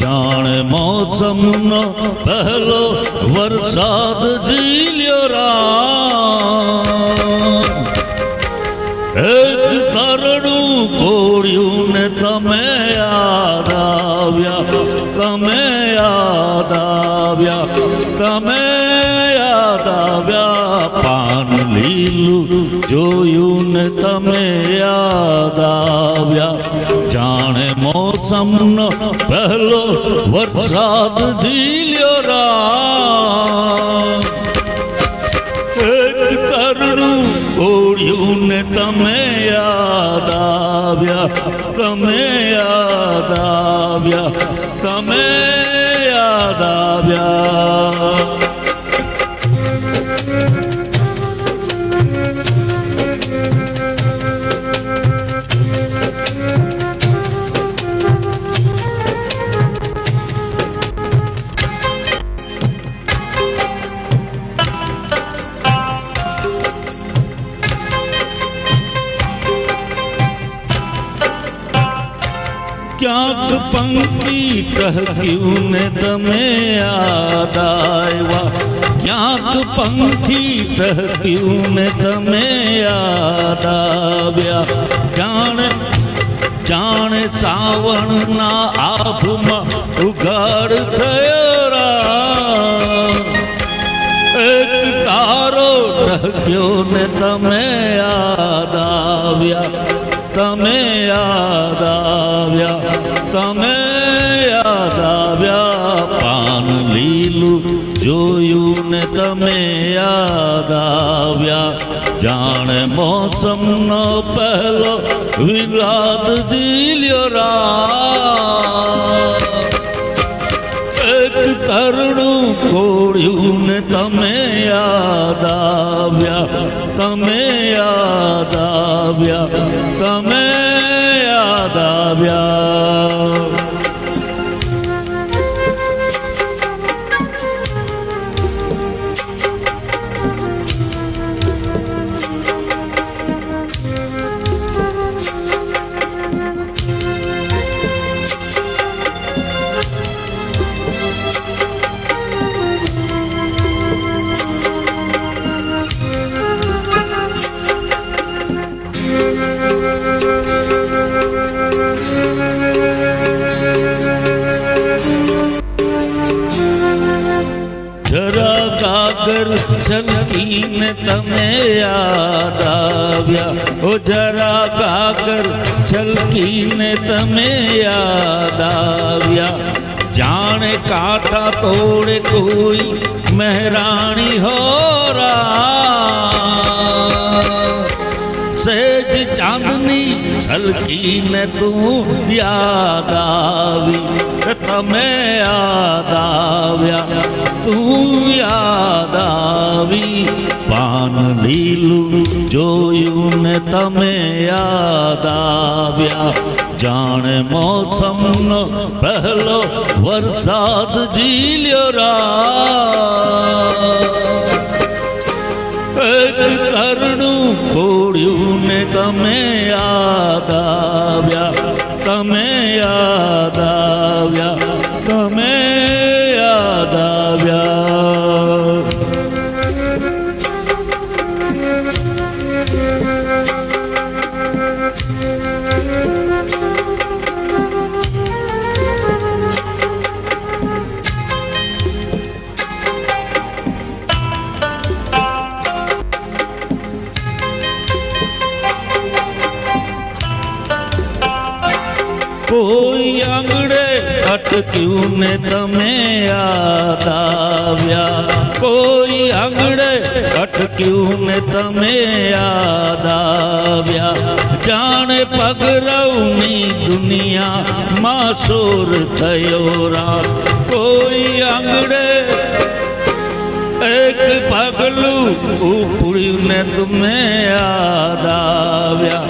જાણે મોસમનો પહેલો વરસાદ ઝીલ્યો રામ એક તરણું કોળ્યું ને તમે યાદ આવ્યા તમે યાદ આવ્યા તમે યાદ આવ્યા પાન લીલું જોયું ને તમે યાદ આવ્યા જાણે મોસમનો પહેલો વરસાદ ઝીલ્યો રામ એક તરણું કોળ્યું ને તમે યાદ આવ્યા તમે યાદ આવ્યા તમે યાદ આવ્યા ક્યાંક પંક્તિ ટહક્યું ને તમે યાદ આવ્યા ક્યાંક પંખી ટહક્યું ને તમે યાદ આવ્યા જાણે જાણે સાવણના આભમાં ઉઘાડ થયો રામ એક તારો ટહક્યો ને તમે યાદ આવ્યા તમે યાદ આવ્યા તમે યાદ આવ્યા પાન લીલું જોયું ને તમે યાદ આવ્યા જાણે મોસમનો પહેલો વિલાદ ઝીલ્યો રામ એક તરણું કોળ્યું ને તમે યાદ આવ્યા તમે યાદ આવ્યા તમે યાદ આવ્યા જરા કાગર છલકીને તમે યાદ આવ્યા ઓ જરા કાગર છલકીને તમે યાદ આવ્યા જાણે કાંઠા તોડે કોઈ મહેરાણી હો સહેજ ચાંદની છલકીને તું યાદ આવી તમે યાદ આવ્યા તું યાદ આવી પાન લીલું જોયું ને તમે યાદ આવ્યા જાણે મોસમનો પહેલો વરસાદ ઝીલ્યો રામ એક તરણું કોળ્યું ને તમે યાદ આવ્યા તમે યાદ આવ્યા તમે યાદ આવ્યા કોઈ આંગણે અટક્યું ને તમે યાદ આવ્યા કોઈ આંગણે અટક્યું ને તમે યાદ આવ્યા જાણે પગરવની દુનિયામાં શોર થયો રામ કોઈ આંગણે એક પગલું ઉપડ્યું ને તમે યાદ આવ્યા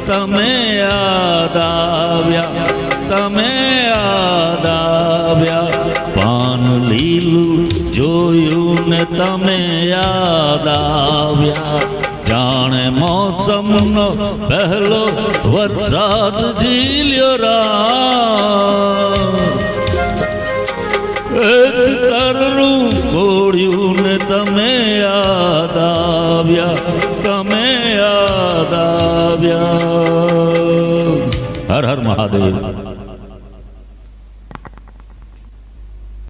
તમે યાદ આવ્યા તમે યાદ આવ્યા પાન લીલું જોયું ને તમે યાદ આવ્યા જાણે માણે મોસમનો પહેલો વરસાદ ઝીલ્યો રામ એક તરરું કોળ્યું ને તમે યાદ આવ્યા તમે યાદ આવ્યા હર હર મહાદેવ